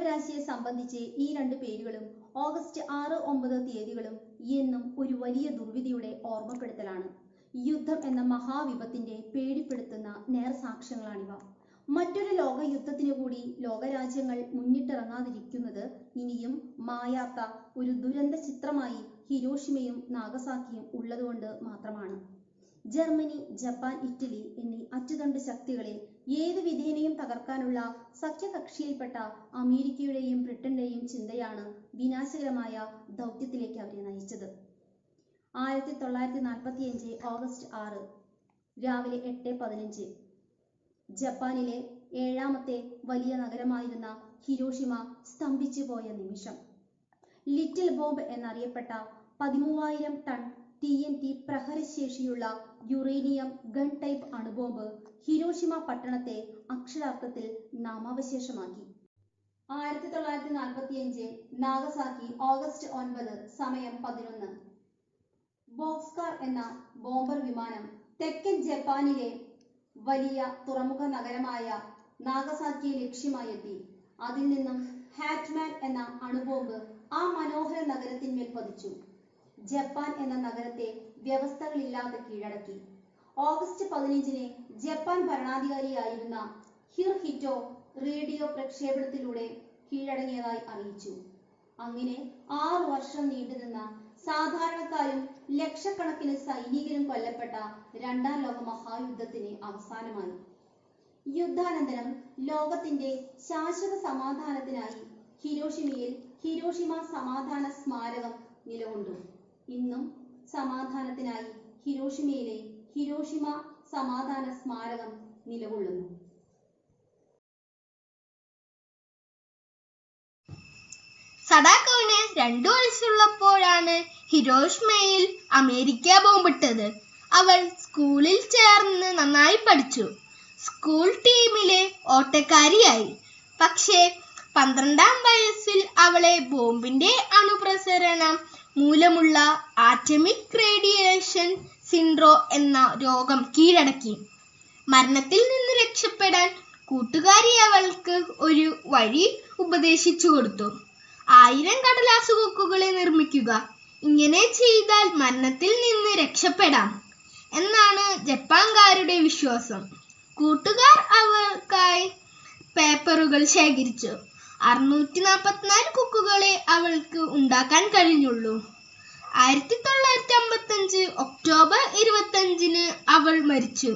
മാനവരാശിയെ സംബന്ധിച്ച് ഈ രണ്ട് പേരുകളും ഓഗസ്റ്റ് 6, 9 തീയതികളും എന്നും ഒരു വലിയ ദുർവിധിയുടെ ഓർമ്മപ്പെടുത്തലാണ്. യുദ്ധം എന്ന മഹാവിപത്തിന്റെ പേടിപ്പെടുത്തുന്ന നേർസാക്ഷ്യങ്ങളാണിവ. മറ്റൊരു ലോകയുദ്ധത്തിനു കൂടി ലോകരാജ്യങ്ങൾ മുന്നിട്ടിറങ്ങാതിരിക്കുന്നത് ഇനിയും മായാത്ത ഒരു ദുരന്ത ചിത്രമായി ഹിരോഷിമയും നാഗസാക്കിയും ഉള്ളതുകൊണ്ട് മാത്രമാണ്. ജർമ്മനി, ജപ്പാൻ, ഇറ്റലി എന്നീ അച്ചുതണ്ട് ശക്തികളെ ഏതു വിധേനയും തകർക്കാനുള്ള സഖ്യകക്ഷിയിൽപ്പെട്ട അമേരിക്കയുടെയും ബ്രിട്ടന്റെയും ചിന്തയാണ് വിനാശകരമായ ദൗത്യത്തിലേക്ക് അവരെ നയിച്ചത്. 1945 ഓഗസ്റ്റ് 6 രാവിലെ 8:15 ജപ്പാനിലെ 7ാമത്തെ വലിയ നഗരമായിരുന്ന ഹിരോഷിമ സ്തംഭിച്ചു പോയ നിമിഷം. ലിറ്റിൽ ബോംബ് എന്നറിയപ്പെട്ട 13,000 ടൺ TNT പ്രഹരശേഷിയുള്ള യുറേനിയം ഗൺ ടൈപ്പ് അണുബോംബ് ഹിരോഷിമ പട്ടണത്തെ അക്ഷരാർത്ഥത്തിൽ നാമാവശേഷമാക്കി. 1945 നാഗസാക്കി ഓഗസ്റ്റ് 9 സമയം 11. ബോക്സ്കാർ എന്ന ബോംബർ വിമാനം തെക്കൻ ജപ്പാനിലെ വലിയ തുറമുഖ നഗരമായ നാഗസാക്കിയെ ലക്ഷ്യമായി എത്തി. അതിൽ നിന്നും ഹാറ്റ്മാൻ എന്ന അണുബോംബ് ആ മനോഹര നഗരത്തിന്മേൽ പതിച്ചു. ജപ്പാൻ എന്ന നഗരത്തെ വ്യവസ്ഥകളില്ലാതെ കീഴടക്കി. ഓഗസ്റ്റ് 15 ജപ്പാൻ ഭരണാധികാരിയായിരുന്ന ഹിരോഹിറ്റോ റേഡിയോ പ്രക്ഷേപണത്തിലൂടെ കീഴടങ്ങിയതായി അറിയിച്ചു. അങ്ങനെ 6 വർഷം നീണ്ടുനിന്ന സാധാരണക്കാരും ലക്ഷക്കണക്കിന് സൈനികരും കൊല്ലപ്പെട്ട 2ാം ലോക മഹായുദ്ധത്തിന് അവസാനമായി. യുദ്ധാനന്തരം ലോകത്തിന്റെ ശാശ്വത സമാധാനത്തിനായി ഹിരോഷിമയിൽ ഹിരോഷിമ സമാധാന സ്മാരകം നിലകൊണ്ടു. ഇന്നും സമാധാനത്തിനായി ഹിരോഷിമയിലെ ഹിരോഷിമ സമാധാന സ്മാരകം നിലകൊള്ളുന്നു. സഡാക്കോവിന് 2 വയസ്സുള്ളപ്പോഴാണ് ഹിരോഷിമയിൽ അമേരിക്ക ബോംബിട്ടത്. അവൾ സ്കൂളിൽ ചേർന്ന് നന്നായി പഠിച്ചു. സ്കൂൾ ടീമിലെ ഓട്ടക്കാരിയായി. പക്ഷേ 12ാം വയസ്സിൽ അവളെ ബോംബിന്റെ അണുപ്രസരണം മൂലമുള്ള ആറ്റമിക് റേഡിയേഷൻ സിൻഡ്രോം എന്ന രോഗം കീഴടക്കി. മരണത്തിൽ നിന്ന് രക്ഷപ്പെടാൻ കൂട്ടുകാരി അവൾക്ക് ഒരു വഴി ഉപദേശിച്ചു കൊടുത്തു. 1000 കടലാസു കൊക്കുകളെ നിർമ്മിക്കുക. ഇങ്ങനെ ചെയ്താൽ മരണത്തിൽ നിന്ന് രക്ഷപ്പെടാം എന്നാണ് ജപ്പാൻകാരുടെ വിശ്വാസം. കൂട്ടുകാർ അവർക്കായി പേപ്പറുകൾ ശേഖരിച്ചു. 644 കൊക്കുകളെ അവൾക്ക് ഉണ്ടാക്കാൻ കഴിഞ്ഞുള്ളൂ. 1955 ഒക്ടോബർ 25 അവൾ മരിച്ചു.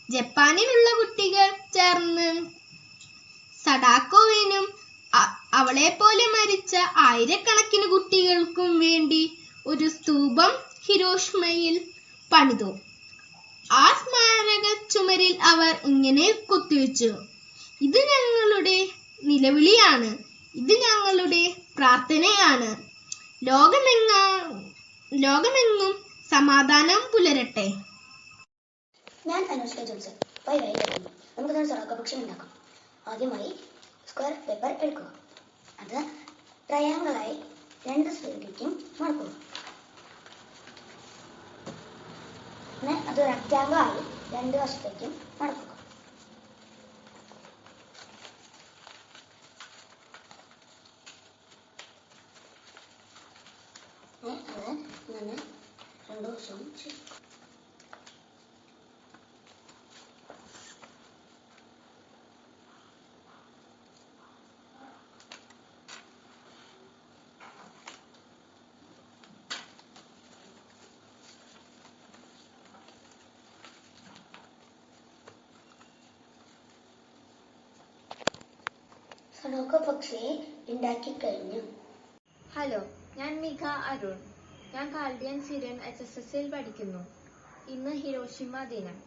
ജപ്പാനിലുള്ള കുട്ടികൾ ചേർന്ന് സഡാക്കോവിനും അവളെ പോലെ മരിച്ച ആയിരക്കണക്കിന് കുട്ടികൾക്കും വേണ്ടി ഒരു സ്തൂപം ഹിരോഷിമയിൽ പണിതു. ആ സ്മാരക ചുമരിൽ അവർ ഇങ്ങനെ കുത്തിവെച്ചു: ഇത് ഞങ്ങളുടെ നിലവിളിയാണ്, ഇത് ഞങ്ങളുടെ പ്രാർത്ഥനയാണ്. ലോകമെങ്ങും സമാധാനം പുലരട്ടെ. ഞാൻ അനുഷ്ക ജോൺസൺ. നമുക്ക് സഡാക്കോപക്ഷം ഉണ്ടാക്കാം. ആദ്യമായി സ്ക്വയർ പേപ്പർ എടുക്കുക. അത് ട്രയാങ്കിളായി 2 സൈഡിലേക്കും മടക്കുക. പിന്നെ അത് റെക്റ്റാങ്കിളായി 2 വശത്തേക്കും മടക്കുക. അത് ഇങ്ങനെ 2 വശവും ചെയ്യും. സഡാക്കോ പക്ഷിയെ ഉണ്ടാക്കി കഴിഞ്ഞു. ഹലോ, ഞാൻ മിഖ അരുൺ. ഞാൻ കാൽഡിയൻ സിറിയൻ HSSൽ പഠിക്കുന്നു. ഇന്ന് ഹിരോഷിമ ദിനം.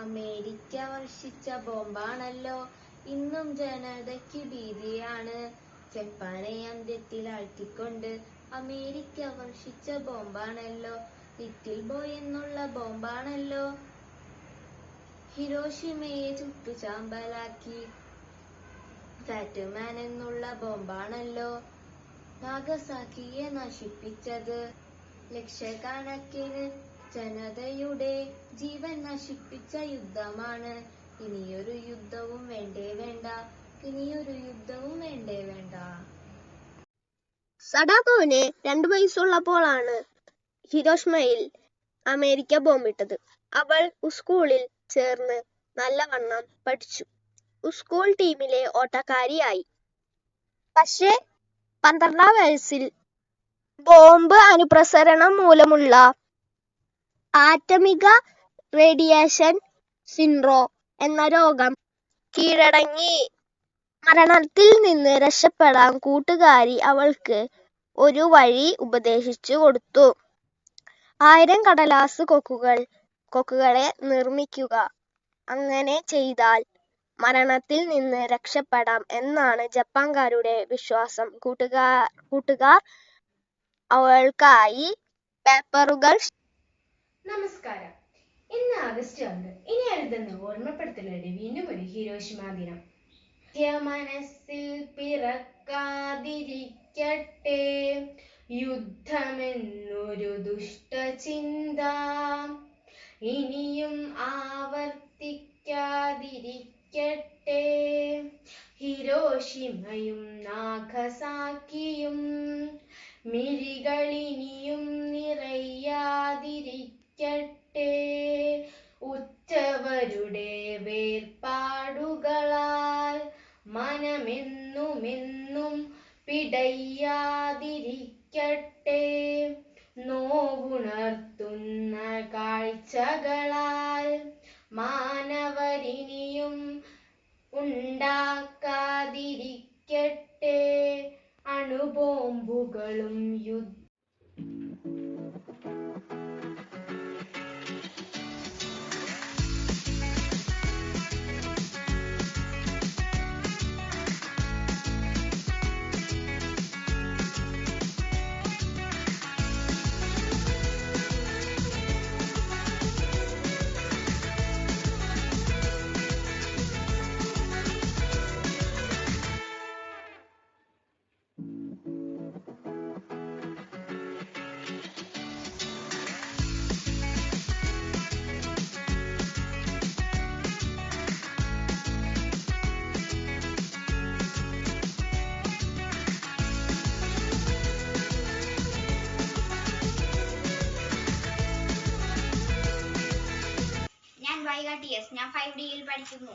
അമേരിക്ക വർഷിച്ച ബോംബാണല്ലോ. ഇന്നും ജനതയ്ക്ക് ഭീതിയാണ്. ജപ്പാനെ അന്ത്യത്തിൽ ആഴ്ത്തിക്കൊണ്ട് അമേരിക്ക വർഷിച്ച ബോംബാണല്ലോ. ലിറ്റിൽ ബോയ് എന്നുള്ള ബോംബാണല്ലോ. ഹിരോഷിമയെ ചുട്ടുചാമ്പലാക്കി. ഫാറ്റ്മാൻ എന്നുള്ള ബോംബാണല്ലോ നാഗസാക്കിയെ നശിപ്പിച്ചത്. ലക്ഷക്കണക്കിന് ജനതയുടെ ജീവൻ നശിപ്പിച്ച യുദ്ധമാണ്. ഇനിയൊരു യുദ്ധവും വേണ്ടേ വേണ്ട. ഇനിയൊരു യുദ്ധവും വേണ്ടേ വേണ്ട. സഡാക്കോവിന് 2 വയസ്സുള്ളപ്പോഴാണ് ഹിരോഷിമയിൽ അമേരിക്ക ബോംബിട്ടത്. അവൾ സ്കൂളിൽ ചേർന്ന് നല്ലവണ്ണം പഠിച്ചു. സ്കൂൾ ടീമിലെ ഓട്ടക്കാരിയായി. പക്ഷേ 12ാം വയസ്സിൽ ബോംബ് അനുപ്രസരണം മൂലമുള്ള ആറ്റമിക റേഡിയേഷൻ സിൻഡ്രോം എന്ന രോഗം കീഴടങ്ങി. മരണത്തിൽ നിന്ന് രക്ഷപ്പെടാൻ കൂട്ടുകാരി അവൾക്ക് ഒരു വഴി ഉപദേശിച്ചു കൊടുത്തു. 1000 കടലാസ് കൊക്കുകളെ നിർമ്മിക്കുക. അങ്ങനെ ചെയ്താൽ മരണത്തിൽ നിന്ന് രക്ഷപ്പെടാം എന്നാണ് ജപ്പാൻകാരുടെ വിശ്വാസം. കൂട്ടുകാർ അവൾക്കായി പേപ്പറുകൾ. നമസ്കാരം. ഇന്ന് ആഗസ്റ്റ് 2. ഇനി എഴുതുന്ന ഓർമ്മപ്പെടുത്തലോടെ വീണ്ടും ഒരു ഹിരോഷിമ ദിനം. മനസ്സിൽ പിറക്കാതിരിക്കട്ടെ യുദ്ധമെന്നൊരു ദുഷ്ടചിന്ത, ഇനിയും ആവർത്തിക്കാതിരിക്കട്ടെ ഹിരോഷിമയും നാഗസാക്കിയും, മിഴികളിനിയും നിറയാതിരിക്കട്ടെ ഉറ്റവരുടെ വേർപാടുകളാൽ, മനമെന്നുമെന്നും പിടയാതിരിക്കട്ടെ നോവുണർത്തുന്ന കാഴ്ചകളാൽ, മാനവരിനിയും ഉണ്ടാക്കാതിരിക്കട്ടെ അണുബോംബുകളും ഞാൻ 5Dയിൽ പഠിക്കുന്നു.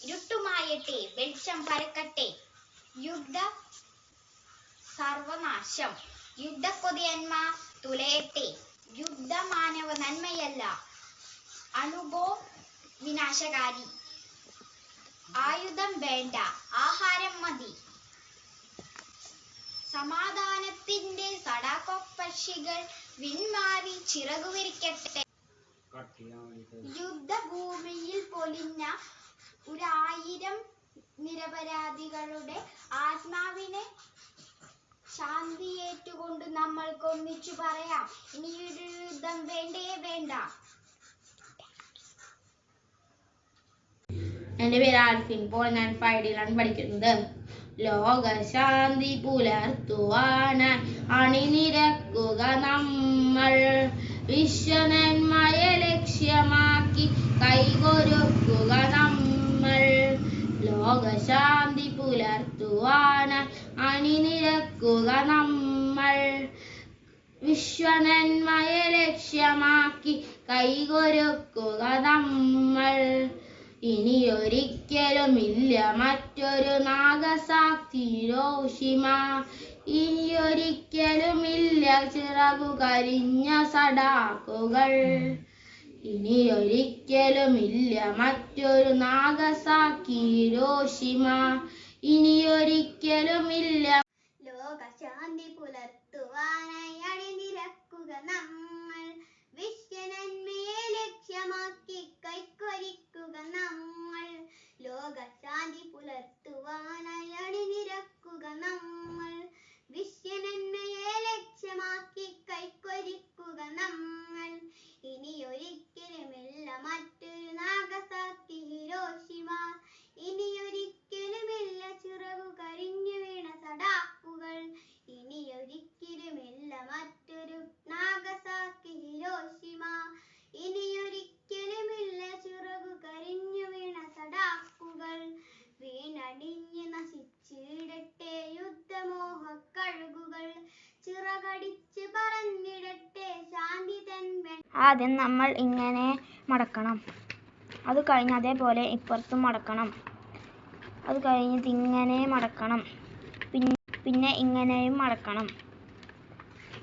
ഇരുട്ടുമായട്ടെ, വെളിച്ചം പരക്കട്ടെ, യുദ്ധ സർവനാശം, യുദ്ധക്കൊതിയന്മാർ തുലയട്ടെ, യുദ്ധ മാനവ നന്മയല്ല, അണുബോ വിനാശകാരി, ആയുധം വേണ്ട, ആഹാരം മതി, സമാധാനത്തിന്റെ സടാക്കോ പക്ഷികൾ വിൺമാറി ചിറകുവിരിക്കട്ടെ, യുദ്ധഭൂമിയിൽ പൊലിഞ്ഞ 1000 നിരപരാധികളുടെ ആത്മാവിനെ ശാന്തിയേറ്റുകൊണ്ട് നമ്മൾക്കൊന്നിച്ചു പറയാം, ഇനിയൊരു യുദ്ധം വേണ്ടേ വേണ്ട. എൻ്റെ പേര് ആൽഫിൻ പോൾ. ഞാൻ 5Dയിലാണ് പഠിക്കുന്നത്. ലോകശാന്തി പുലർത്തുവാനായി അണിനിരക്കുക നമ്മൾ, വിശ്വനന്മയെ ലക്ഷ്യമാക്കി കൈകൊരുക്കുക നമ്മൾ. ലോകശാന്തി പുലർത്തുവാനായി അണിനിരക്കുക നമ്മൾ, വിശ്വനന്മയെ ലക്ഷ്യമാക്കി കൈകൊരുക്കുക നമ്മൾ. ഇനിയൊരിക്കലുമില്ല മറ്റൊരു നാഗസാക്കി ഹിരോഷിമ, ഇനിയൊരിക്കലുമില്ല ചിറകു കരിഞ്ഞ സഡാക്കുകൾ, ഇനിയൊരിക്കലുമില്ല മറ്റൊരു നാഗസാക്കി ഹിരോഷിമ, ഇനിയൊരിക്കലുമില്ല. ലോകശാന്തി പുലർത്തുവാനായി അണിനിരക്കുക നമ്മൾ, വിശ്വനന്മയെ ലക്ഷ്യമാക്കി കൈക്കൊരിക്കുക നമ്മൾ. ലോകശാന്തി പുലർത്തുവാനായി അണിനിരക്കുക നമ്മൾ, വിശ്വനന്മയെ ലക്ഷ്യമാക്കി കൈക്കൊരിക്കുക നമ്മൾ. ഇനിയൊരിക്കലുമില്ല മറ്റൊരു നാഗസാക്കി ഹിരോഷിമ, ഇനിയൊരിക്കലുമില്ല ചിറകു കരിഞ്ഞു വീണ സഡാ പഠിച്ച് പറഞ്ഞിടട്ടെ ശാന്തി തൻ ആദ്യം നമ്മൾ ഇങ്ങനെ മടക്കണം. അത് കഴിഞ്ഞ് അതേപോലെ ഇപ്പുറത്തും മടക്കണം. അത് കഴിഞ്ഞിട്ട് ഇങ്ങനെ മടക്കണം. പിന്നെ ഇങ്ങനെയും മടക്കണം.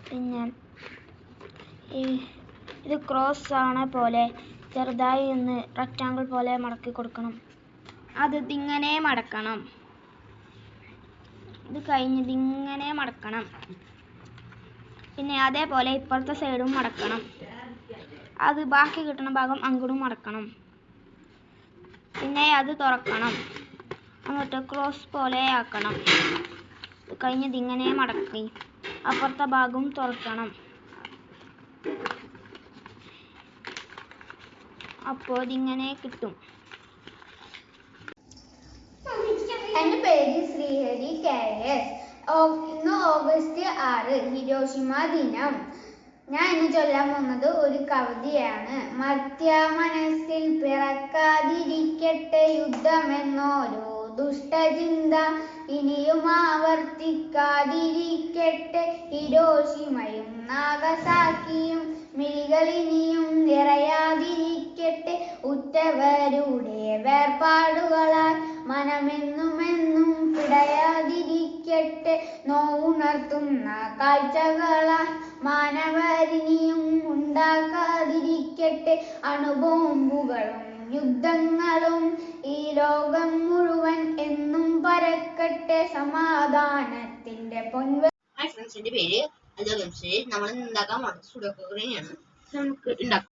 പിന്നെ ഇത് ക്രോസ് ആണ പോലെ ചെറുതായി ഒന്ന് റെക്റ്റാങ്കിൾ പോലെ മടക്കി കൊടുക്കണം. അത് ഇങ്ങനെ മടക്കണം. ഇത് കഴിഞ്ഞിട്ട് ഇങ്ങനെ മടക്കണം. പിന്നെ അതേപോലെ ഇപ്പുറത്തെ സൈഡും മടക്കണം. അത് ബാക്കി കിട്ടുന്ന ഭാഗം അങ്ങോട്ടും മടക്കണം. പിന്നെ അത് തുറക്കണം. എന്നിട്ട് ക്രോസ് പോലെ ആക്കണം. കഴിഞ്ഞത് ഇങ്ങനെ മടക്കി അപ്പുറത്തെ ഭാഗവും തുറക്കണം. അപ്പോൾ ഇതിങ്ങനെ കിട്ടും. എൻ്റെ പേര് ശ്രീഹരി KS. ഇന്ന് ഓഗസ്റ്റ് 6 ഹിരോഷിമ ദിനം. ഞാൻ ഇന്ന് ചൊല്ലാൻ പോകുന്നത് ഒരു കവിതയാണ്. മർത്യ മനസ്സിൽ പിറക്കാതിരിക്കട്ടെ യുദ്ധമെന്നോരോ ദുഷ്ടചിന്ത, ഇനിയും ആവർത്തിക്കാതിരിക്കട്ടെ ഹിരോഷിമയും നാഗസാക്കിയും, മിഴികളിനിയും നിറയാതിരിക്കട്ടെ ഉറ്റവരുടെ വേർപാടുകളാൽ, മനമെന്നുമെന്നും പിടയാതിരിക്കട്ടെ നോവുണർത്തുന്ന കാഴ്ചകളാൽ, മാനവരിനിയും ഉണ്ടാക്കാതിരിക്കട്ടെ അണുബോംബുകളും യുദ്ധങ്ങളും, ഈ ലോകം മുഴുവൻ എന്നും പരക്കട്ടെ സമാധാനത്തിന്റെ പൊൻവ. ഹായ് ഫ്രണ്ട്സ്, എൻ്റെ പേര് അജോഗംശ്രീ. നമ്മൾ ഉണ്ടാക്കാൻ പോകുന്നത് സുഡോക്കുകളെയാണ്. നമുക്ക് ഉണ്ടാക്കാം.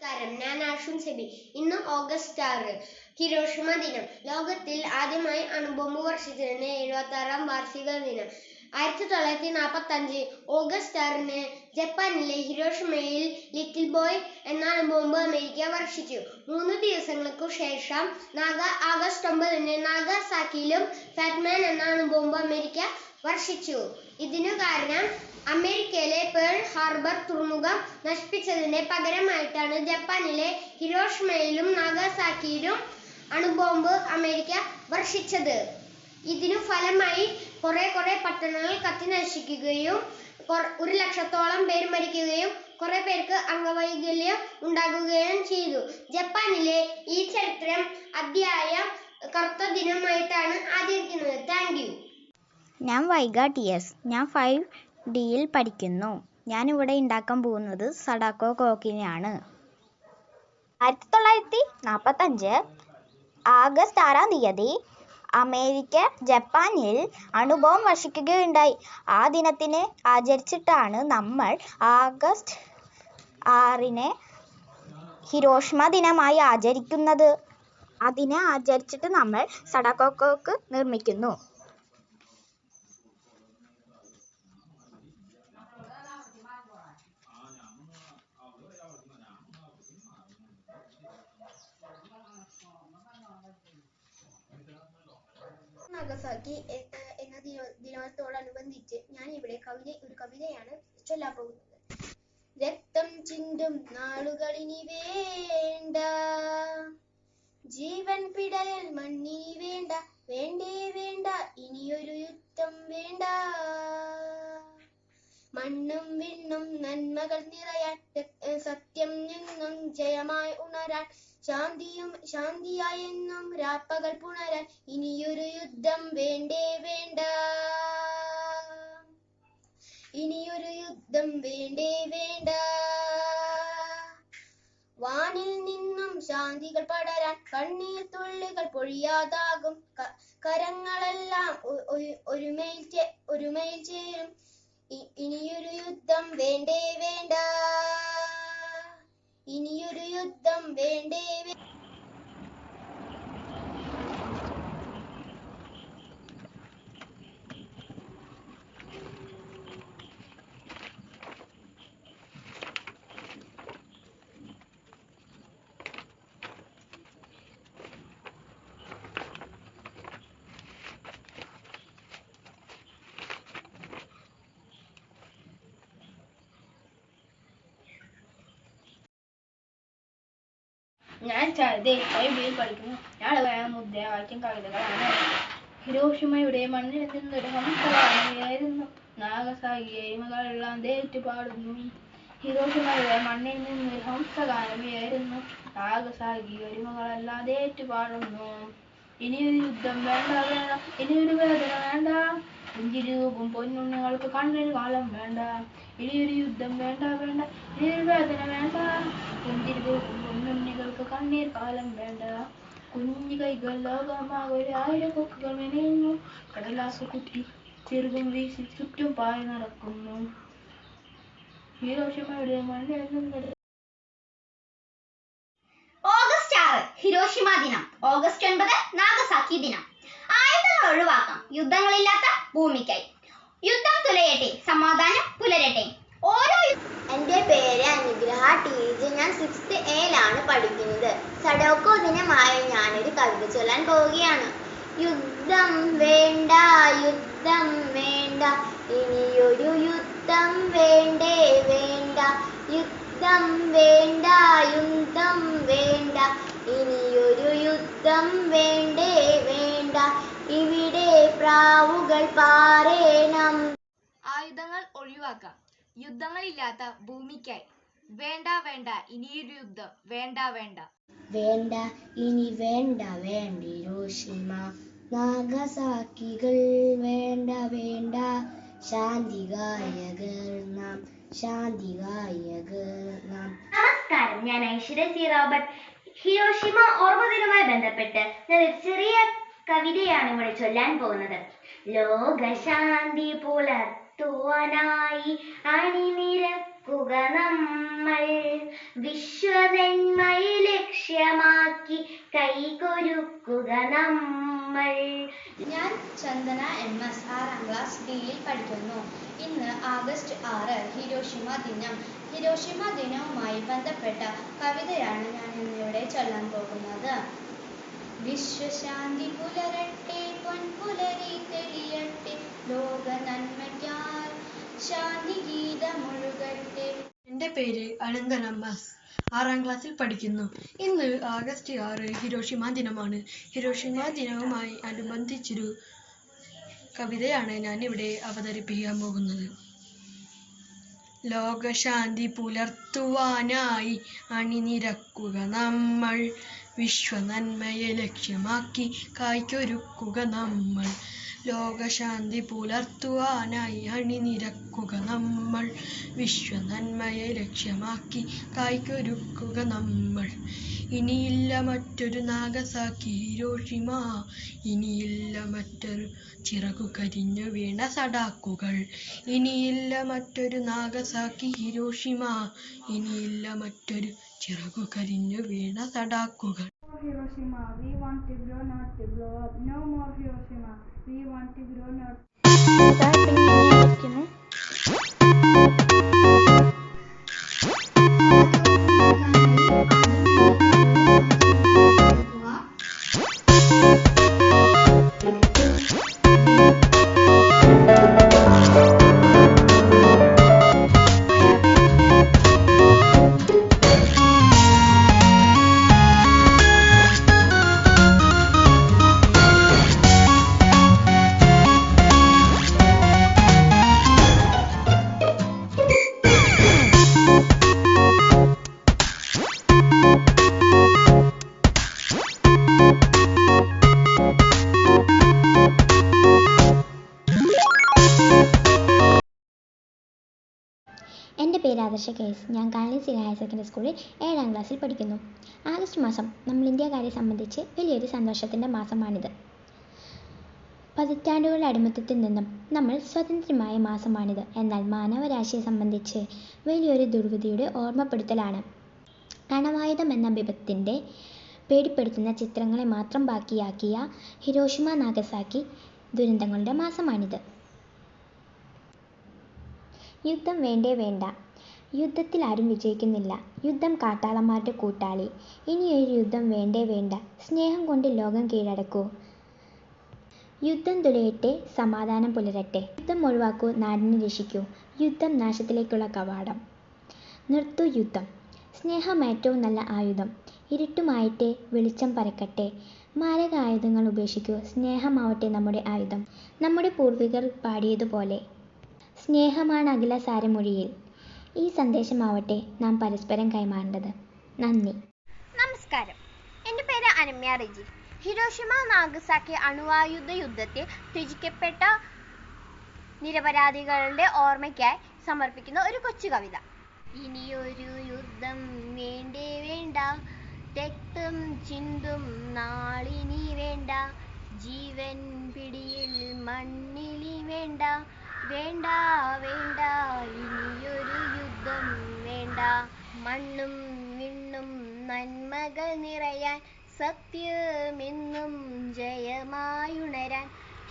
നമസ്കാരം, ഞാൻ ആഷുൻ സെബി. ഇന്ന് ഓഗസ്റ്റ് 6 ഹിരോഷിമ ദിനം. ലോകത്തിൽ ആദ്യമായി അണുബോംബ് വർഷിച്ചതിന് 76ാം വാർഷിക ദിനം. 1945 ഓഗസ്റ്റ് 6 ജപ്പാനിലെ ഹിരോഷിമയിൽ ലിറ്റിൽ ബോയ് എന്ന അണുബോംബ് അമേരിക്ക വർഷിച്ചു. 3 ദിവസങ്ങൾക്കു ശേഷം ആഗസ്റ്റ് 9 നാഗസാക്കിയിലും ഫാറ്റ്മാൻ എന്ന അണുബോംബ് അമേരിക്ക വർഷിച്ചു. ഇതിനു കാരണം അമേരിക്കയിലെ പേൾ ഹാർബർ തുറമുഖം നശിപ്പിച്ചതിന് പകരമായിട്ടാണ് ജപ്പാനിലെ ഹിരോഷിമയിലും നാഗസാക്കിയിലും അണുബോംബ് അമേരിക്ക വർഷിച്ചത്. ഇതിനു ഫലമായി കുറെ പട്ടണങ്ങൾ കത്തി നശിക്കുകയും 100,000-ഓളം പേർ മരിക്കുകയും കുറെ പേർക്ക് അംഗവൈകല്യം ഉണ്ടാകുകയും ചെയ്തു. ജപ്പാനിലെ ഈ ചരിത്രം അധ്യായം കറുത്ത ദിനമായിട്ടാണ് ആചരിക്കുന്നത്. Thank you. ഞാൻ വൈഗ TS. ഞാൻ 5Dയിൽ പഠിക്കുന്നു. ഞാനിവിടെ ഉണ്ടാക്കാൻ പോകുന്നത് സഡാക്കോ കോക്കിനെയാണ്. 1945 ആഗസ്റ്റ് 6 അമേരിക്ക ജപ്പാനിൽ അണുബോംബ് വർഷിക്കുകയുണ്ടായി. ആ ദിനത്തിനെ ആചരിച്ചിട്ടാണ് നമ്മൾ ആഗസ്റ്റ് 6 ഹിരോഷിമ ദിനമായി ആചരിക്കുന്നത്. അതിനെ ആചരിച്ചിട്ട് നമ്മൾ സഡാക്കോ കോക്ക് നിർമ്മിക്കുന്നു. നാഗസാക്കി എന്ന ദിനത്തോടനുബന്ധിച്ച് ഞാൻ ഇവിടെ ഒരു കവിതയാണ് ചൊല്ലാൻ പോകുന്നത്. രക്തം ചിന്തും നാളുകളിനി വേണ്ട, ജീവൻ പിടയൽ മണ്ണിനി വേണ്ട, വേണ്ടേ വേണ്ട ഇനിയൊരു യുദ്ധം വേണ്ട. മണ്ണും വിണ്ണും നന്മകൾ നിറയാൻ, സത്യം നിന്നും ജയമായി ഉണരാൻ, ശാന്തിയായെന്നും രാപ്പകൽ പുണരാൻ ഇനിയൊരു യുദ്ധം വേണ്ടേ വേണ്ട, ഇനിയൊരു യുദ്ധം വേണ്ടേ വേണ്ട. വാനിൽ നിന്നും ശാന്തികൾ പടരാൻ, കണ്ണീർ തുള്ളികൾ പൊഴിയാതാകും, കരങ്ങളെല്ലാം ഒരുമയിൽ ചേരും, ഇനിയൊരു യുദ്ധം വേണ്ടേ വേണ്ട, ഇനിയൊരു യുദ്ധം വേണ്ടേ വേണ്ട. ഞാൻ 5Bയിൽ പഠിക്കുന്നു. ഞാൻ മുദ്രാവാക്യം കവിതകളാണ്. ഹിരോഷിമയുടെ മണ്ണിൽ നിന്നൊരു ഹംസഗാനമേറുന്നു, നാഗസാക്കി എരുമകളെല്ലാം ഏറ്റുപാടുന്നു. ഹിരോഷിമയുടെ മണ്ണിൽ നിന്നൊരു ഹംസഗാനമേറുന്നു, നാഗസാക്കി എരുമകളെല്ലാം ഏറ്റുപാടുന്നു. ഇനിയൊരു യുദ്ധം വേണ്ട വേണ്ട, ഇനിയൊരു വേദന വേണ്ട, പുഞ്ചിരി തൂക്കും പൊന്നുണ്ണികൾക്ക് കണ്ണീർ കാലം വേണ്ട. ഇനിയൊരു യുദ്ധം വേണ്ട വേണ്ട, ഇനിയൊരു വേദന വേണ്ട, പുഞ്ചിരി തൂക്കും പൊന്നുണ്ണികൾക്ക് കണ്ണീർ കാലം വേണ്ട. കുഞ്ഞു കൈകൾ ലോകമാകെ 1000 കൊക്കുകൾ മെനയുന്നു, കടലാസ് കുത്തി ചെറുകും വീശി ചുറ്റും പായി നടക്കുന്നു. ഹിരോഷിമയുടെ മണ്ണിൽ നിന്നൊരു ഓഗസ്റ്റ് 6 ഹിരോഷിമ ദിനം. ഓഗസ്റ്റ് 9 നാഗസാക്കി ദിനം. ആയുധങ്ങൾ ഒഴിവാക്കാം, യുദ്ധങ്ങളില്ലാത്ത ഭൂമിക്കായി. യുദ്ധം തുലയട്ടെ, സമാധാനം പുലരട്ടെ. എൻ്റെ പേര് അനുഗ്രഹ ടീജ. ഞാൻ 6th Aയിലാണ് പഠിക്കുന്നത്. സഡോക്കോ ദിനമായി ഞാനൊരു കവിത ചൊല്ലാൻ പോവുകയാണ്. യുദ്ധം വേണ്ട, യുദ്ധം വേണ്ട, ഇനിയൊരു യുദ്ധം വേണ്ടേ വേണ്ട. യുദ്ധം വേണ്ട, യുദ്ധം വേണ്ട, ഇനിയൊരു യുദ്ധം വേണ്ടേ വേണ്ട. ഇവിടെ പ്രാവുകൾ പാറേണം. ആയുധങ്ങൾ ഒഴിവാക്കാം, യുദ്ധങ്ങളില്ലാത്ത ഭൂമിക്കായി. വേണ്ട വേണ്ട, ഇനിയൊരു യുദ്ധം വേണ്ട വേണ്ട. വേണ്ട ഇനി വേണ്ട വേണ്ട ഹിരോഷിമ, നാഗസാക്കികൾ വേണ്ട വേണ്ട. ശാന്തി ഗായകർ നാം, ശാന്തി ഗായകർ നാം. നമസ്കാരം, ഞാൻ ഐശ്വര്യ സി റോബർട്ട്. ഹിരോഷിമ ഓർമ്മ ദിനവുമായി ബന്ധപ്പെട്ട് ഞാൻ ഒരു ചെറിയ കവിതയാണ് ഇവിടെ ചൊല്ലാൻ പോകുന്നത്. ലോകശാന്തി പുലർത്തുവാനായി അണിനിരക്കുക നമ്മൾ, വിശ്വനന്മയെ ലക്ഷ്യമാക്കി കൈകൊരുക്കുക നമ്മൾ. ഞാൻ ചന്ദന MS 6ാം ക്ലാസ് Bയിൽ പഠിക്കുന്നു. ഇന്ന് ആഗസ്റ്റ് 6 ഹിരോഷിമ ദിനം. ഹിരോഷിമ ദിനവുമായി ബന്ധപ്പെട്ട കവിതയാണ് ഞാൻ ഇന്നിവിടെ ചൊല്ലാൻ പോകുന്നത്. വിശ്വശാന്തി പുലരട്ടെ, പൊൻപുലരി തെളിയട്ടെ, ലോക നന്മയ്ക്കായി ശാന്തി ഗീതമൊഴുകട്ടെ. എൻ്റെ പേര് അനന്തൻ അബ്ബാസ്. 6ാം ക്ലാസ്സിൽ പഠിക്കുന്നു. ഇന്ന് ആഗസ്റ്റ് 6 ഹിരോഷിമ ദിനമാണ്. ഹിരോഷിമ ദിനവുമായി അനുബന്ധിച്ചൊരു കവിതയാണ് ഞാൻ ഇവിടെ അവതരിപ്പിക്കാൻ പോകുന്നത്. ലോകശാന്തി പുലർത്തുവാനായി അണിനിരക്കുക നമ്മൾ, വിശ്വനന്മയെ ലക്ഷ്യമാക്കി കായ്ക്കൊരുക്കുക നമ്മൾ. ലോകശാന്തി പുലർത്തുവാനായി അണിനിരക്കുക നമ്മൾ, വിശ്വനന്മയെ ലക്ഷ്യമാക്കി കായ്ക്കൊരുക്കുക നമ്മൾ. ഇനിയില്ല മറ്റൊരു നാഗസാക്കി ഹിരോഷിമ, ഇനിയില്ല മറ്റൊരു ചിറകു കരിഞ്ഞു വീണ സഡാക്കുകൾ. ഇനിയില്ല മറ്റൊരു നാഗസാക്കി ഹിരോഷിമ, ഇനിയില്ല മറ്റൊരു ചിറകു കരിഞ്ഞു വീണ സഡാക്കുകൾ. Hiroshima, we want to grow, not to blow up. No more Hiroshima, we want to grow, not. എൻ്റെ പേര് ആദർശ KS. ഞാൻ കാലി സിരി ഹയർ സെക്കൻഡറി സ്കൂളിൽ 7ാം ക്ലാസ്സിൽ പഠിക്കുന്നു. ആഗസ്റ്റ് മാസം നമ്മൾ ഇന്ത്യക്കാരെ സംബന്ധിച്ച് വലിയൊരു സന്തോഷത്തിൻ്റെ മാസമാണിത്. പതിറ്റാണ്ടുകളുടെ അടിമത്തത്തിൽ നിന്നും നമ്മൾ സ്വതന്ത്രമായ മാസമാണിത്. എന്നാൽ മാനവരാശിയെ സംബന്ധിച്ച് വലിയൊരു ദുർവിധിയുടെ ഓർമ്മപ്പെടുത്തലാണ്. അണവായുധം എന്ന വിപത്തിൻ്റെ പേടിപ്പെടുത്തുന്ന ചിത്രങ്ങളെ മാത്രം ബാക്കിയാക്കിയ ഹിരോഷിമ നാഗസാക്കി ദുരന്തങ്ങളുടെ മാസമാണിത്. യുദ്ധം വേണ്ടേ വേണ്ട. യുദ്ധത്തിൽ ആരും വിജയിക്കുന്നില്ല. യുദ്ധം കാട്ടാളന്മാരുടെ കൂട്ടാളി. ഇനിയൊരു യുദ്ധം വേണ്ടേ വേണ്ട. സ്നേഹം കൊണ്ട് ലോകം കീഴടക്കൂ. യുദ്ധം തുലയട്ടെ, സമാധാനം പുലരട്ടെ. യുദ്ധം ഒഴിവാക്കൂ, നാടിനെ രക്ഷിക്കൂ. യുദ്ധം നാശത്തിലേക്കുള്ള കവാടം. നിർത്തൂ യുദ്ധം. സ്നേഹം ഏറ്റവും നല്ല ആയുധം. ഇരുട്ടുമായിട്ടെ, വെളിച്ചം പരക്കട്ടെ. മാരക ആയുധങ്ങൾ ഉപേക്ഷിക്കൂ. സ്നേഹമാവട്ടെ നമ്മുടെ ആയുധം. നമ്മുടെ പൂർവികർ പാടിയതുപോലെ സ്നേഹമാണ് അഖില സാരമൊഴിയിൽ. ഈ സന്ദേശമാവട്ടെ നാം പരസ്പരം കൈമാറേണ്ടത്. നന്ദി. നമസ്കാരം. എൻ്റെ പേര് അനമ്യ റിജി. ഹിരോഷിമ നാഗസാക്കി അണുവായുധ യുദ്ധത്തിൽ ത്യജിക്കപ്പെട്ട നിരപരാധികളുടെ ഓർമ്മയ്ക്കായി സമർപ്പിക്കുന്ന ഒരു കൊച്ചു കവിത. ഇനിയൊരു യുദ്ധം വേണ്ടേ വേണ്ട, രക്തം ചിന്തും നാളിനി വേണ്ട, ജീവൻ പിടിയിൽ മണ്ണിലി വേണ്ട, വേണ്ട വേണ്ട ഇനിയൊരു യുദ്ധം വേണ്ട. മണ്ണും വിണ്ണും നന്മകൾ നിറയാൻ, സത്യമെന്നും ജയമായുണരാൻ,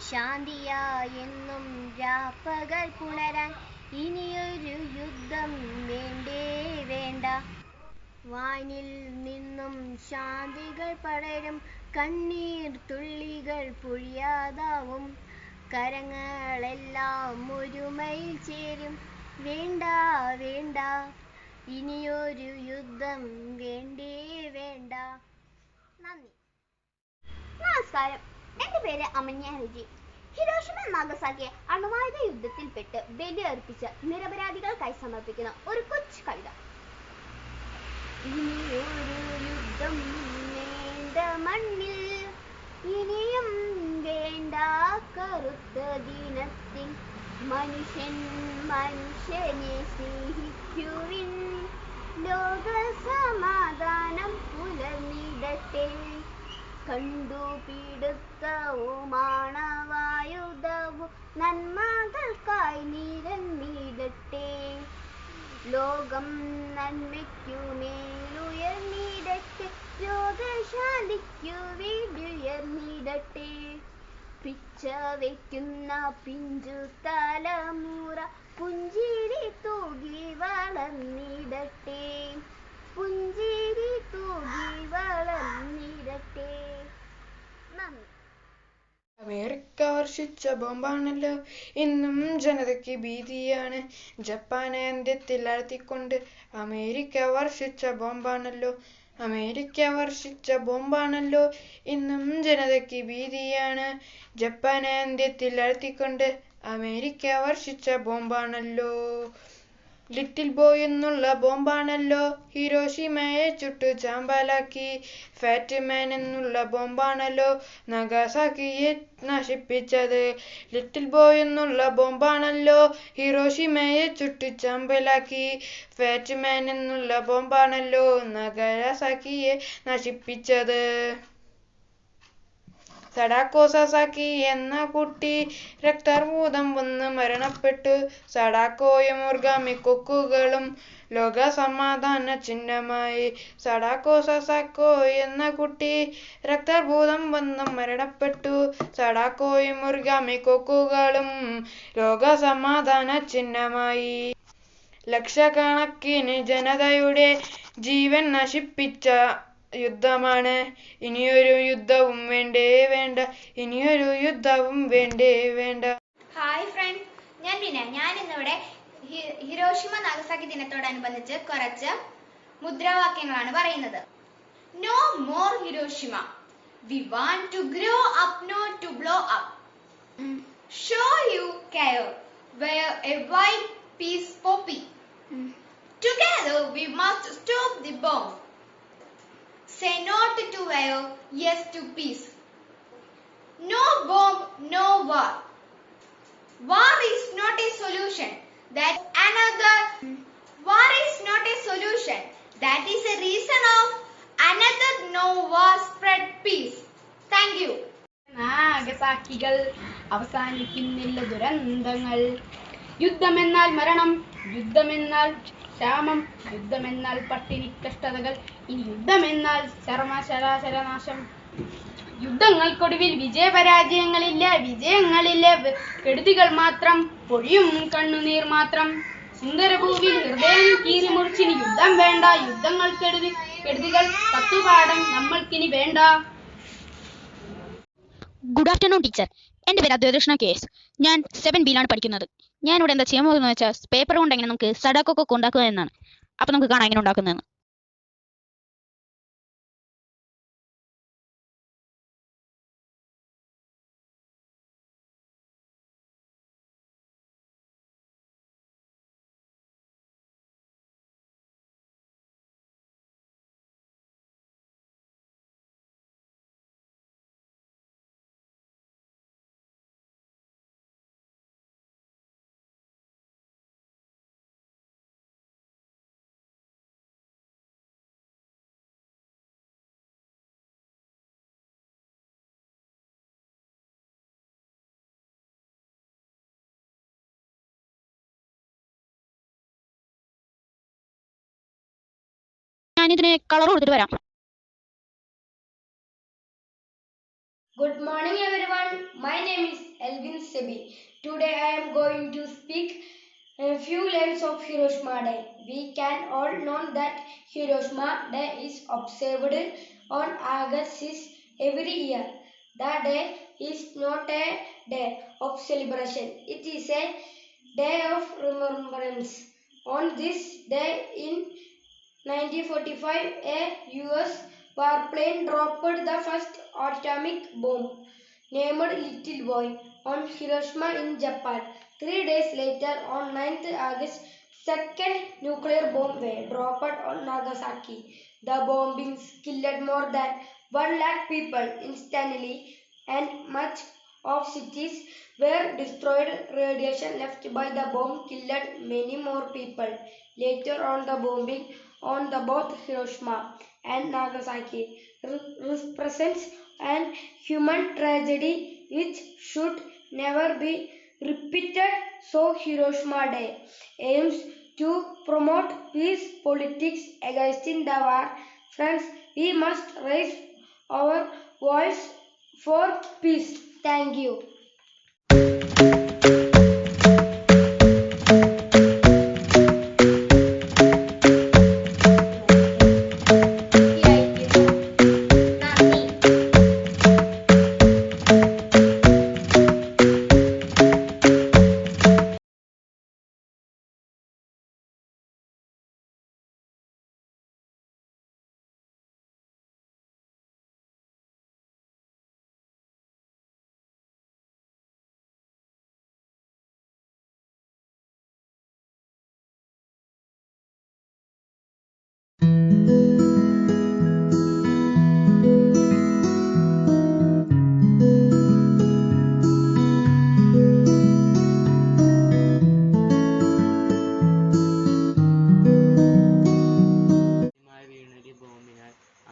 ശാന്തിയായെന്നും രാപ്പകൽ പുണരാൻ, ഇനിയൊരു യുദ്ധം വേണ്ടേ വേണ്ട. വാനിൽ നിന്നും ശാന്തികൾ പടരും, കണ്ണീർ തുള്ളികൾ പൊഴിയാതാവും, കരങ്ങളെല്ലാം ഒരുമയിൽ ചേരും, വേണ്ട വേണ്ട ഇനിയൊരു യുദ്ധം വേണ്ടേ വേണ്ട. നന്ദി. നമസ്കാരം. എൻ്റെ പേര് അമന്യ റിജി. ഹിരോഷിമ നാഗസാക്കി അണുവായുധ യുദ്ധത്തിൽപ്പെട്ട് ബലിയർപ്പിച്ച് നിരപരാധികൾക്കായി സമർപ്പിക്കുന്ന ഒരു കൊച്ചു കവിത. ഇനിയൊരു യുദ്ധം വേണ്ട മണ്ണിൽ, ഇനിയും വേണ്ട കറുത്ത ദിനത്തിൽ, മനുഷ്യൻ മനുഷ്യനെ സ്നേഹിക്കുവിൻ, ലോക സമാധാനം പുലർന്നിടട്ടെ. കണ്ടുപിടുത്തവുമാണവായുധവും നന്മകൾക്കായി നിരന്നിടട്ടെ. ലോകം നന്മയ്ക്കുമേലുയർന്നിടട്ടെ, രോഗശാന്തിക്കു വേണ്ടിയുയർന്നിടട്ടെ. പിച്ച വയ്ക്കുന്ന പിഞ്ചു തലമുറ പുഞ്ചിരി തൂകി വളർന്നിടട്ടെ, പുഞ്ചിരി തൂകി വളർന്നിടട്ടെ. നന്ദി. അമേരിക്ക വർഷിച്ച ബോംബാണല്ലോ ഇന്നും ജനതയ്ക്ക് ഭീതിയാണ്. ജപ്പാനെ അന്ത്യത്തിൽ അഴ്ത്തിക്കൊണ്ട് അമേരിക്ക വർഷിച്ച ബോംബാണല്ലോ. അമേരിക്ക വർഷിച്ച ബോംബാണല്ലോ ഇന്നും ജനതയ്ക്ക് ഭീതിയാണ്. ജപ്പാനെ അന്ത്യത്തിൽ അഴ്ത്തിക്കൊണ്ട് അമേരിക്ക വർഷിച്ച ബോംബാണല്ലോ. ലിറ്റിൽ ബോയ് എന്നുള്ള ബോംബാണല്ലോ ഹിരോഷിമയെ ചുട്ടു ചാമ്പലാക്കി. ഫാറ്റ് മാൻ എന്നുള്ള ബോംബാണല്ലോ നാഗസാക്കിയെ നശിപ്പിച്ചത്. ലിറ്റിൽ ബോയ് എന്നുള്ള ബോംബാണല്ലോ ഹിരോഷിമയെ ചുട്ടു ചാമ്പലാക്കി. ഫാറ്റ് മാൻ എന്നുള്ള ബോംബാണല്ലോ നാഗസാക്കിയെ നശിപ്പിച്ചത്. സഡാക്കോ സസാക്കി എന്ന കുട്ടി രക്താർബുദം വന്ന് മരണപ്പെട്ടു. സഡാക്കോയും ഓർഗാമി കൊക്കുകളും ലോക സമാധാന ചിഹ്നമായി. സഡാക്കോ സസാക്കോ എന്ന കുട്ടി രക്താർബുദം വന്ന് മരണപ്പെട്ടു. സഡാക്കോയും ഓർഗാമി കൊക്കുകളും ലോക സമാധാന ചിഹ്നമായി. ലക്ഷക്കണക്കിന് ജനതയുടെ ജീവൻ നശിപ്പിച്ച യുദ്ധമാണ്. ഇനിയൊരു യുദ്ധവും വേണ്ടേ വേണ്ട, ഇനിയൊരു യുദ്ധവും വേണ്ടേ വേണ്ട. ഹായ് ഫ്രണ്ട്സ്, ഞാൻ ബിന. ഞാൻ ഇന്നിവിടെ ഹിരോഷിമ നാഗസാക്കി ദിനത്തോടനുബന്ധിച്ച് കുറച്ച് മുദ്രാവാക്യങ്ങളാണ് പറയുന്നത്. No more Hiroshima, we want to grow up, not to blow up. Show you care, wear a white peace poppy. Together we must stop the bomb. Say no to war, yes to peace. No bomb, no war. War is not a solution. War is not a solution. That is a reason of another no war spread peace. Thank you. നാഗസാക്കികൾ അവസാനിക്കുന്നില്ല ദുരന്തങ്ങൾ. യുദ്ധമെന്നാൽ മരണം, യുദ്ധമെന്നാൽ ക്ഷാമം, യുദ്ധമെന്നാൽ പട്ടിണി കഷ്ടതകൾ, ഇനി യുദ്ധമെന്നാൽ സർവശരാശരനാശം. യുദ്ധങ്ങൾക്കൊടുവിൽ വിജയപരാജയങ്ങളില്ല, വിജയങ്ങളിലെ കെടുതികൾ മാത്രം, പൊഴിയും കണ്ണുനീർ മാത്രം. സുന്ദരഭൂവിൽ ഹൃദയം കീറി മുറിച്ചിനി യുദ്ധം വേണ്ട, കെടുതികൾ തത്തുപാഠം നമ്മൾക്കിനി വേണ്ട. Good afternoon teacher. എൻ്റെ പേര് അദ്വൈതകൃഷ്ണ KS. ഞാൻ 7B പഠിക്കുന്നത്. ഞാനിവിടെ എന്താ ചെയ്യാൻ പോകുന്നത് വെച്ചാൽ പേപ്പർ കൊണ്ട് എങ്ങനെ നമുക്ക് സഡാക്കൊക്കെ ഉണ്ടാക്കുക എന്നാണ്. അപ്പം നമുക്ക് കാണാം എങ്ങനെ ഉണ്ടാക്കുന്നതെന്ന്. ഞാനിതിന് കളർ കൊടുത്തിട്ട് വരാം. Good morning everyone. My name is Elvin Sebi. Today I am going to speak a few lines of Hiroshima Day. We can all know that Hiroshima Day is observed on August 6 every year. The day is not a day of celebration. It is a day of remembrance. On this day in 1945, a US warplane dropped the first atomic bomb, named Little Boy, on Hiroshima in Japan. 3 days later, on 9th August, second nuclear bomb was dropped on Nagasaki. The bombings killed more than 1 lakh people instantly, and much of cities were destroyed. Radiation left by the bomb killed many more people. Later on, the bombing on the both Hiroshima and Nagasaki represents an human tragedy which should never be repeated. So Hiroshima Day aims to promote peace politics against the war. Friends, we must raise our voice for peace. Thank you.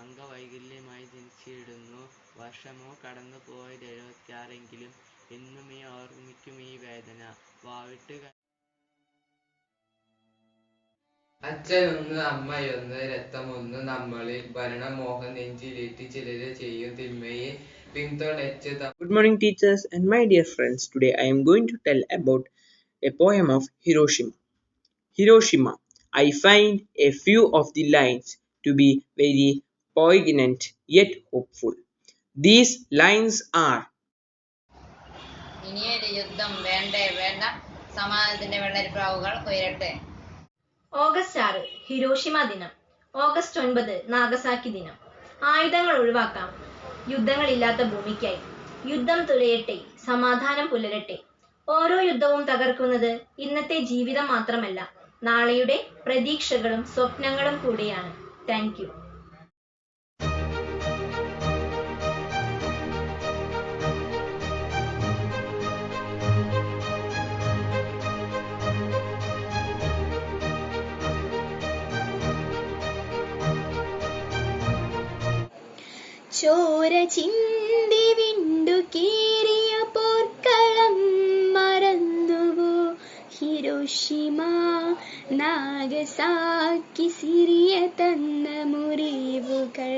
അംഗവൈകല്യമായി ജനിച്ചിടുന്നു. വർഷമോ കടന്നു പോയത് 76എങ്കിലും എന്നും ഓർമ്മിക്കും ഈ വേദന. വാവിട്ട് അച്ഛനൊന്ന് അമ്മയൊന്ന് രക്തമൊന്ന് നമ്മളിൽ ഭരണമോഹം നെഞ്ചിലേറ്റി ചിലരെ ചെയ്യും തിന്മയെ പിന്തുണച്ച്. Good morning teachers and my dear friends. Today I am going to tell about a poem of Hiroshima. Hiroshima. I find a few of the lines to be very poignant yet hopeful. These lines are: ഇനിയൊരു യുദ്ധം വേണ്ടേ വേണ്ട, സമാധാനത്തിന്റെ വെള്ളരിപ്രാവുകൾ ഉയരട്ടെ. August 6 Hiroshima ദിനം. August 9 Nagasaki ദിനം. ആയുധങ്ങൾ ഒഴിവാക്കാം, യുദ്ധങ്ങളില്ലാത്ത ഭൂമിക്കായി. യുദ്ധം തുലയട്ടെ, സമാധാനം പുലരട്ടെ. ഓരോ യുദ്ധവും തകർക്കുന്നത് ഇന്നത്തെ ജീവിതം മാത്രമല്ല, നാളെയുടെ പ്രതീക്ഷകളും സ്വപ്നങ്ങളും കൂടിയാണ്. Thank you. ചോര ചിന്തി വിണ്ടു കീറിയ പോർക്കള ഹിരോഷിമ നാഗസാക്കി സിറിയ തന്ന മുറിവുകൾ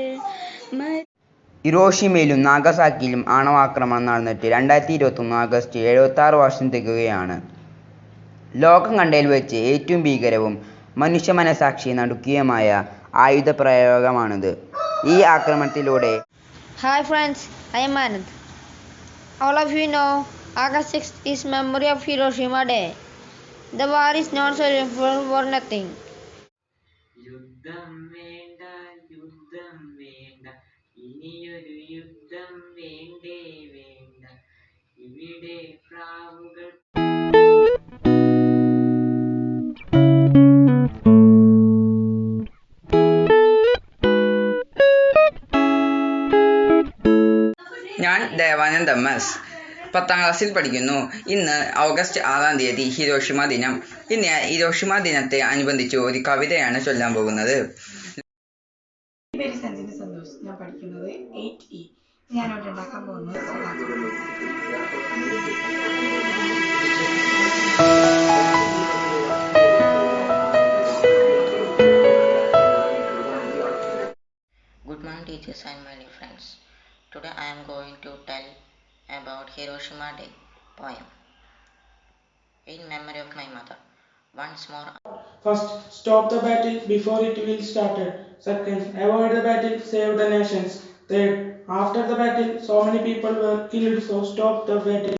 ഹിരോഷിമയിലും നാഗസാക്കിയിലും ആണവാക്രമണം നടന്നിട്ട് 2021 ആഗസ്റ്റ് 76 വർഷം തികയുകയാണ്. ലോകം കണ്ടതിൽ വെച്ച് ഏറ്റവും ഭീകരവും മനുഷ്യ മനസാക്ഷിയെ നടുക്കിയതുമായ ആയുധ പ്രയോഗമാണിത്. ഈ ആക്രമണത്തിലൂടെ Hi friends, I am Anand. All of you know August 6th is memory of Hiroshima Day. The war is not so for nothing. യുദ്ധം വേണ്ട യുദ്ധം വേണ്ട ഇനിയൊരു യുദ്ധം വേണ്ടേ വേണ്ട ഇവിടെ പ്രാവുകൾ ഞാൻ ദേവാനന്ദ് MS 10ാം ക്ലാസ്സിൽ പഠിക്കുന്നു. ഇന്ന് ഓഗസ്റ്റ് 6ാം തീയതി ഹിരോഷിമ ദിനം. ഇന്ന് ഹിരോഷിമ ദിനത്തെ അനുബന്ധിച്ച് ഒരു കവിതയാണ് ചൊല്ലാൻ പോകുന്നത്. സന്തോഷ്, ഞാൻ പഠിക്കുന്നത് 8E. ഞാനിവിടെ ഉണ്ടാക്കാൻ പോകുന്നത് Good morning teachers and my dear friends. Today I am going to tell about Hiroshima Day poem in memory of my mother. Once more. First, stop the battle before it will start. Second, avoid the battle, save the nations. Third, after the battle, so many people were killed, so stop the battle.